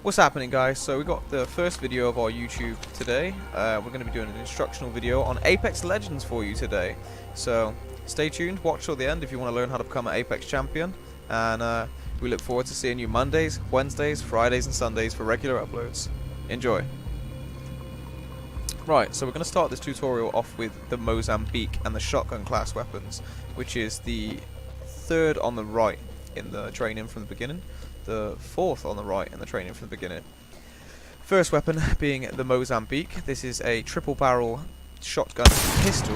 What's happening, guys? So we got the first video of our YouTube today. We're going to be doing an instructional video on Apex Legends for you today. So stay tuned, watch till the end if you want to learn how to become an Apex champion. And we look forward to seeing you Mondays, Wednesdays, Fridays and Sundays for regular uploads. Enjoy. Right, so we're going to start this tutorial off with the Mozambique and the shotgun class weapons, which is the third on the right in the training from the beginning, the fourth on the right in the training from the beginning. First weapon being the Mozambique. This is a triple barrel shotgun pistol.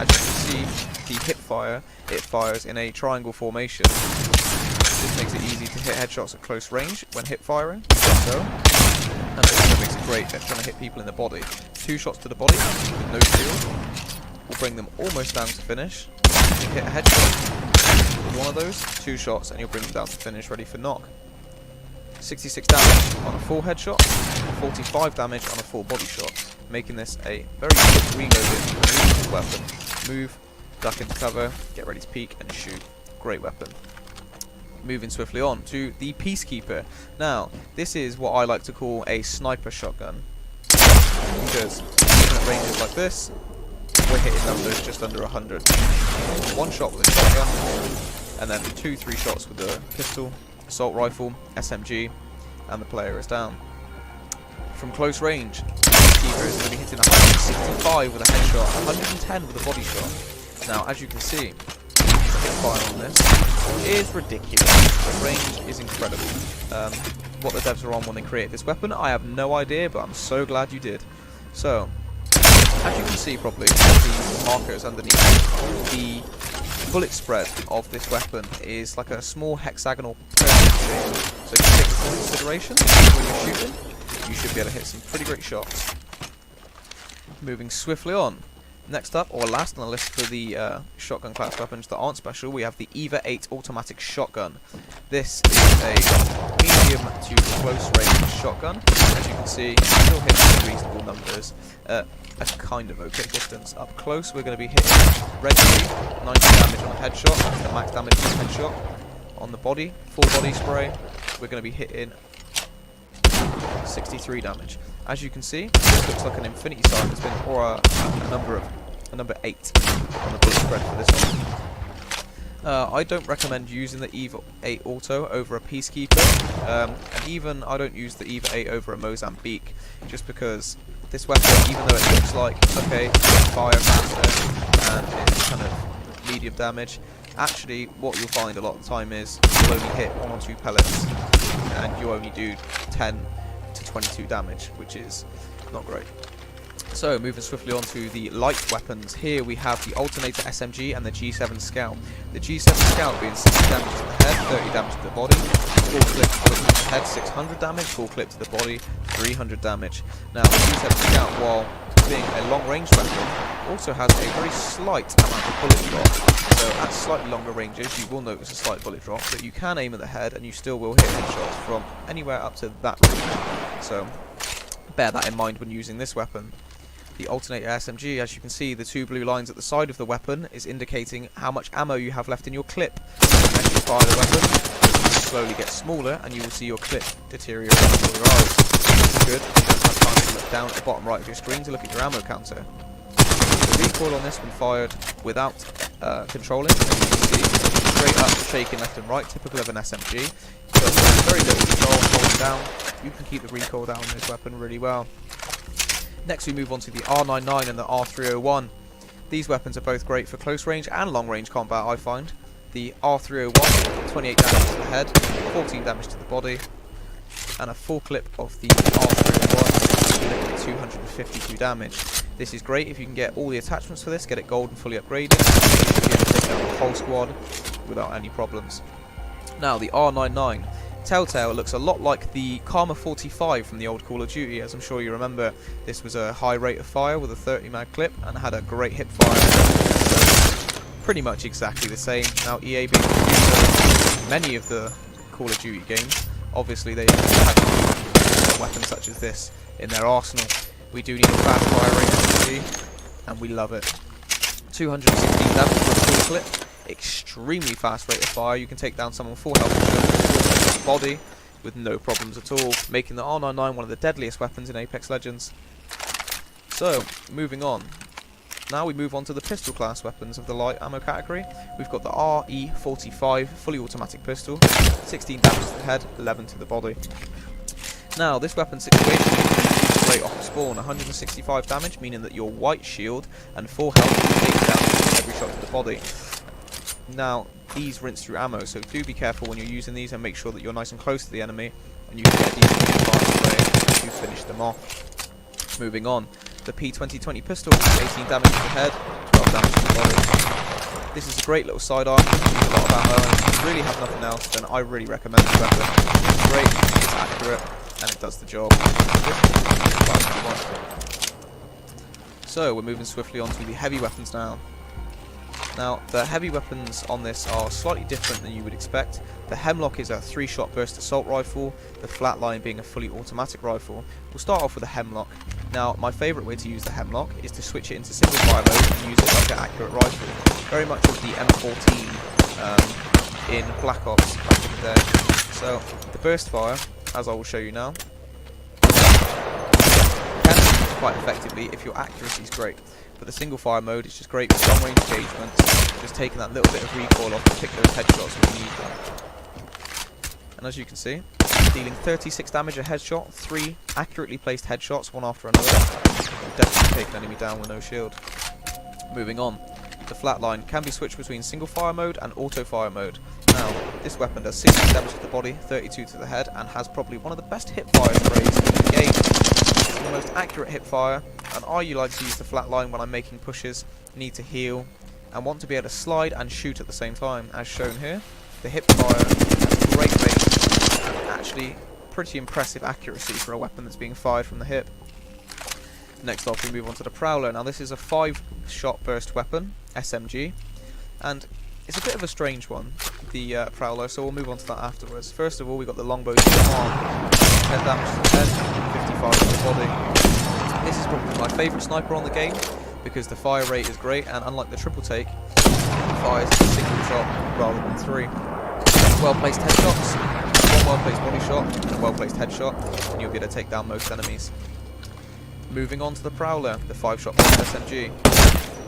As you can see, the hip fire, it fires in a triangle formation. This makes it easy to hit headshots at close range when hip firing, so. And it also makes it great at trying to hit people in the body. 2 shots to the body with no shield will bring them almost down to finish. You hit a headshot with one of those, 2 shots, and you'll bring them down to finish, ready for knock. 66 damage on a full headshot, 45 damage on a full body shot, making this a very quick reloaded weapon. Move, duck into cover, get ready to peek, and shoot. Great weapon. Moving swiftly on to the Peacekeeper. Now, this is what I like to call a sniper shotgun, because even at ranges like this, we're hitting numbers just under 100. 1 shot with a shotgun, and then 2-3 shots with a pistol, assault rifle, SMG, and the player is down. From close range, the Peacekeeper is going to be hitting 165 with a headshot, 110 with a body shot. Now, as you can see, the hip fire on this is ridiculous. The range is incredible. What the devs are on when they created this weapon, I have no idea, but I'm so glad you did. So, as you can see probably, the markers underneath, the bullet spread of this weapon is like a small hexagonal pyramid shape. So if you take this into consideration when you're shooting, you should be able to hit some pretty great shots. Moving swiftly on. Next up, or last on the list for the shotgun class weapons that aren't special, we have the EVA 8 automatic shotgun. This is a medium to close range shotgun. As you can see, still hitting reasonable numbers at a kind of okay distance. Up close, we're going to be hitting regularly 90 damage on a headshot. That's the max damage on a headshot. On the body, full body spray, we're going to be hitting 63 damage. As you can see, this looks like an infinity sign that's been, or a number 8 on the bullet spread for this one. I don't recommend using the EVA 8 Auto over a Peacekeeper, and even I don't use the EVA 8 over a Mozambique, just because this weapon, even though it looks like, okay, fire faster and it's kind of medium damage, actually what you'll find a lot of the time is you'll only hit 1 or 2 pellets and you only do 10 to 22 damage, which is not great. So, moving swiftly on to the light weapons. Here we have the Alternator SMG and the G7 Scout. The G7 Scout being 60 damage to the head, 30 damage to the body, full clip to the head, 600 damage, full clip to the body, 300 damage. Now, the G7 Scout, while being a long-range weapon, also has a very slight amount of bullet drop. So, at slightly longer ranges, you will notice a slight bullet drop, but you can aim at the head and you still will hit headshots from anywhere up to that range. So, bear that in mind when using this weapon. The Alternator SMG, as you can see, the 2 blue lines at the side of the weapon is indicating how much ammo you have left in your clip. As you fire the weapon, it will slowly get smaller and you will see your clip deteriorate before your eyes. This is good, you don't have time to look down at the bottom right of your screen to look at your ammo counter. The recoil on this when fired without controlling, as you can see, straight up, shaking left and right, typical of an SMG. So with very little control, holding down, you can keep the recoil down on this weapon really well. Next we move on to the R99 and the R301. These weapons are both great for close range and long range combat, I find. The R301, 28 damage to the head, 14 damage to the body, and a full clip of the R301, 252 damage. This is great if you can get all the attachments for this, get it gold and fully upgraded, you should be able to take down the whole squad without any problems. Now the R99. Telltale looks a lot like the Karma 45 from the old Call of Duty. As I'm sure you remember, this was a high rate of fire with a 30 mag clip and had a great hip fire. So pretty much exactly the same. Now EA being the producer of many of the Call of Duty games, obviously they have weapons such as this in their arsenal. We do need a fast firing SMG and we love it. 216 damage for a full clip. Extremely fast rate of fire. You can take down someone full health body with no problems at all, making the R99 one of the deadliest weapons in Apex Legends. So, moving on. Now we move on to the pistol class weapons of the light ammo category. We've got the RE45 fully automatic pistol, 16 damage to the head, 11 to the body. Now, this weapon situation is great off the spawn, 165 damage, meaning that your white shield and full health will take damage every shot to the body. Now, these rinse through ammo, so do be careful when you're using these and make sure that you're nice and close to the enemy and you can get these fire spray to finish them off. Moving on, the P2020 pistol, 18 damage to the head, 12 damage to the body. This is a great little sidearm, use a lot of ammo, and if you really have nothing else, then I really recommend this weapon. It's great, it's accurate, and it does the job. So, we're moving swiftly on to the heavy weapons now. Now, the heavy weapons on this are slightly different than you would expect. The Hemlock is a 3-shot burst assault rifle, the Flatline being a fully automatic rifle. We'll start off with the Hemlock. Now, my favourite way to use the Hemlock is to switch it into single fire mode and use it like an accurate rifle. Very much like the M14 in Black Ops back in the day. So, the burst fire, as I will show you now, can be quite effectively if your accuracy is great. But the single fire mode is just great for long range engagement, just taking that little bit of recoil off to pick those headshots when you need them. And as you can see, dealing 36 damage a headshot, 3 accurately placed headshots, one after another. You've definitely taken an enemy down with no shield. Moving on, the Flatline can be switched between single fire mode and auto fire mode. Now, this weapon does 60 damage to the body, 32 to the head, and has probably one of the best hip fire sprays in the game. It's the most accurate hip fire, and I like to use the Flatline when I'm making pushes, need to heal, and want to be able to slide and shoot at the same time, as shown here. The hip fire has great range, and actually pretty impressive accuracy for a weapon that's being fired from the hip. Next off, we move on to the Prowler. Now, this is a 5-shot burst weapon, SMG, and it's a bit of a strange one, the Prowler, so we'll move on to that afterwards. First of all, we've got the longbow to the arm, 10 damage to the head, 55 to the body. This is probably my favourite sniper on the game, because the fire rate is great, and unlike the triple take, it fires a single shot rather than 3. Well-placed headshots, one well-placed body shot, and a well-placed headshot, and you'll be able to take down most enemies. Moving on to the Prowler, the 5-shot SMG.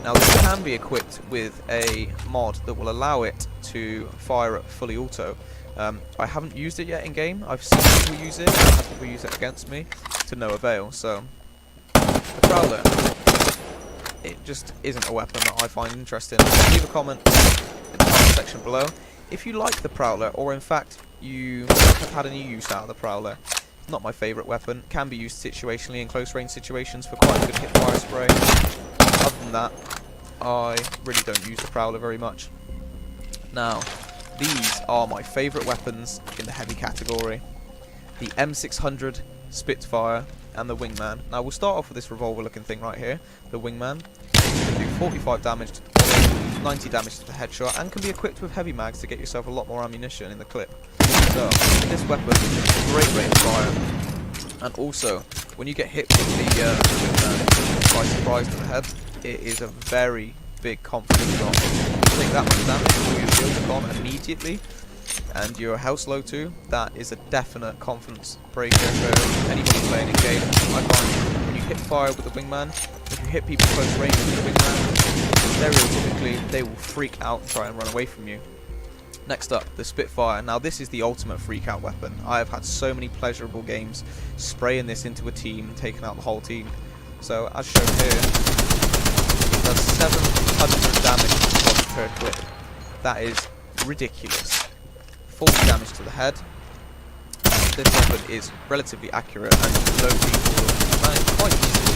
Now, this can be equipped with a mod that will allow it to fire at fully auto. I haven't used it yet in game. I've seen people use it, and I've had people use it against me to no avail. So, the Prowler, it just isn't a weapon that I find interesting. Leave a comment in the comment section below if you like the Prowler, or in fact you have had any use out of the Prowler. Not my favourite weapon, can be used situationally in close range situations for quite a good hip fire spray. Other than that, I really don't use the Prowler very much. Now, these are my favourite weapons in the heavy category. The M600 Spitfire and the Wingman. Now, we'll start off with this revolver looking thing right here, the Wingman. It can do 45 damage to the body, 90 damage to the headshot, and can be equipped with heavy mags to get yourself a lot more ammunition in the clip. So, this weapon is a great rate of fire, and also, when you get hit with the Wingman by surprise to the head, it is a very big confidence shot. You take that much damage before your shield is gone immediately, and your health's low too. That is a definite confidence breaker for anybody playing in game. I find when you hit fire with the Wingman, if you hit people close range with the Wingman, stereotypically they will freak out and try and run away from you. Next up, the Spitfire. Now, this is the ultimate freak out weapon. I have had so many pleasurable games spraying this into a team, taking out the whole team. So, as shown here, it does 700 damage per clip. That is ridiculous. 40 damage to the head. This weapon is relatively accurate and low recoil, managed quite easily.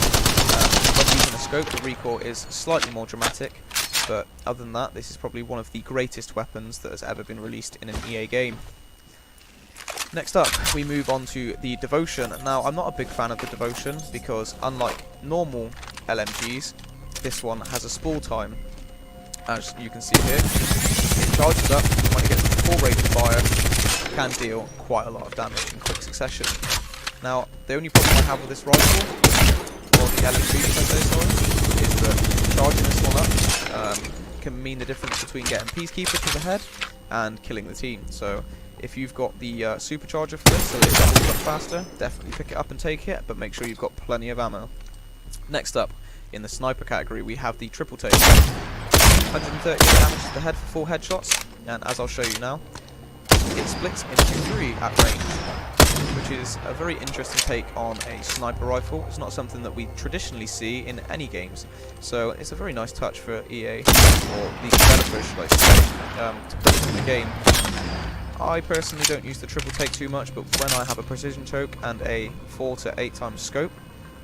When using a scope, the recoil is slightly more dramatic, but other than that, this is probably one of the greatest weapons that has ever been released in an EA game. Next up, we move on to the Devotion. Now, I'm not a big fan of the Devotion because, unlike normal LMGs, this one has a spool time. As you can see here, it charges up when it gets to full rate of fire, can deal quite a lot of damage in quick succession. Now, the only problem I have with this rifle, or the LMG as they say, is that charging this one up can mean the difference between getting Peacekeeper to the head and killing the team. So, If you've got the supercharger for this, so it's a lot faster, definitely pick it up and take it, but make sure you've got plenty of ammo. Next up, in the sniper category, we have the triple take. 130 damage to the head for 4 headshots, and as I'll show you now, it splits into 3 at range, which is a very interesting take on a sniper rifle. It's not something that we traditionally see in any games, so it's a very nice touch for EA, or the developers should I say, to put it in the game. I personally don't use the triple take too much, but when I have a precision choke and a 4 to 8 times scope,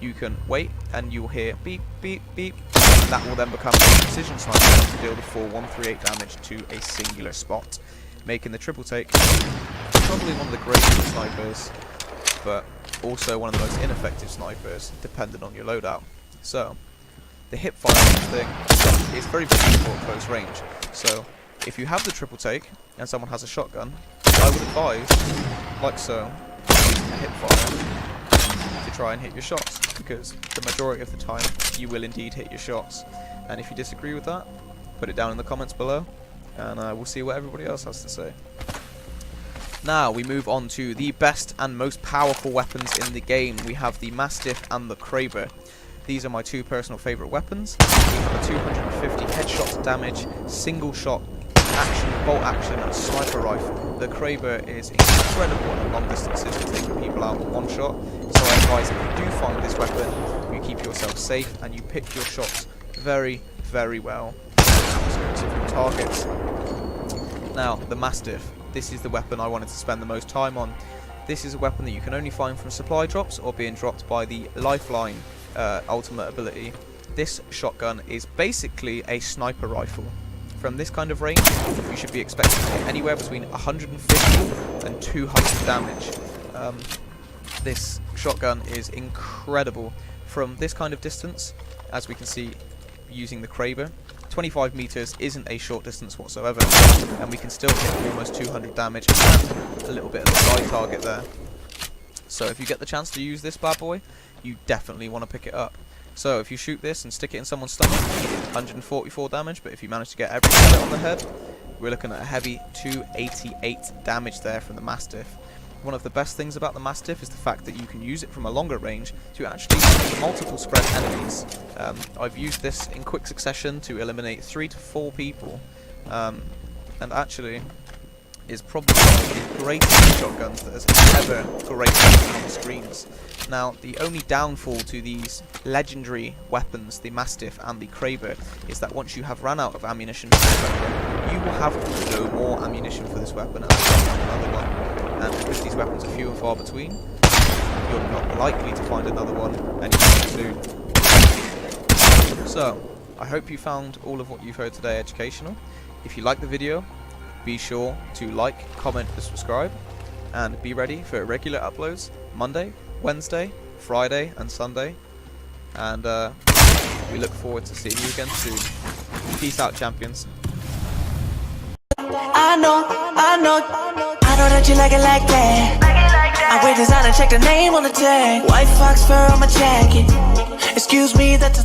you can wait and you'll hear beep, beep, beep, and that will then become a precision sniper to deal the full 138 damage to a singular spot, making the triple take probably one of the greatest snipers, but also one of the most ineffective snipers, depending on your loadout. So, the hip fire of this thing is very useful at close range, so if you have the triple take and someone has a shotgun, I would advise, like so, using the hip fire to try and hit your shots, because the majority of the time you will indeed hit your shots. And if you disagree with that, put it down in the comments below, and we'll see what everybody else has to say. Now we move on to the best and most powerful weapons in the game. We have the Mastiff and the Kraber. These are my 2 personal favourite weapons. We have a 250 headshot damage, single shot, action, bolt action, sniper rifle. The Kraber is incredible at long distances for taking people out in one shot, so I advise if you do find this weapon, you keep yourself safe and you pick your shots very, very well. Specific targets. Now, the Mastiff. This is the weapon I wanted to spend the most time on. This is a weapon that you can only find from supply drops or being dropped by the Lifeline ultimate ability. This shotgun is basically a sniper rifle. From this kind of range, you should be expecting to hit anywhere between 150 and 200 damage. This shotgun is incredible. From this kind of distance, as we can see using the Kraber, 25 meters isn't a short distance whatsoever, and we can still hit almost 200 damage and a little bit of the side target there. So if you get the chance to use this bad boy, you definitely want to pick it up. So if you shoot this and stick it in someone's stomach, 144 damage, but if you manage to get every bullet on the head, we're looking at a heavy 288 damage there from the Mastiff. One of the best things about the Mastiff is the fact that you can use it from a longer range to actually multiple spread enemies. I've used this in quick succession to eliminate 3 to 4 people, and actually is probably one of the greatest shotguns that has ever graced on the screens. Now, the only downfall to these legendary weapons, the Mastiff and the Kraber, is that once you have run out of ammunition for this weapon, you will have no more ammunition for this weapon and find another one. And because these weapons are few and far between, you're not likely to find another one anytime soon. So, I hope you found all of what you've heard today educational. If you like the video, be sure to like, comment and subscribe, and be ready for regular uploads Monday, Wednesday, Friday and Sunday, and we look forward to seeing you again soon. Peace out, champions. I know that you like it like that. I wear designer, check the name on the tag. White fox fur on my jacket. Excuse me, that's a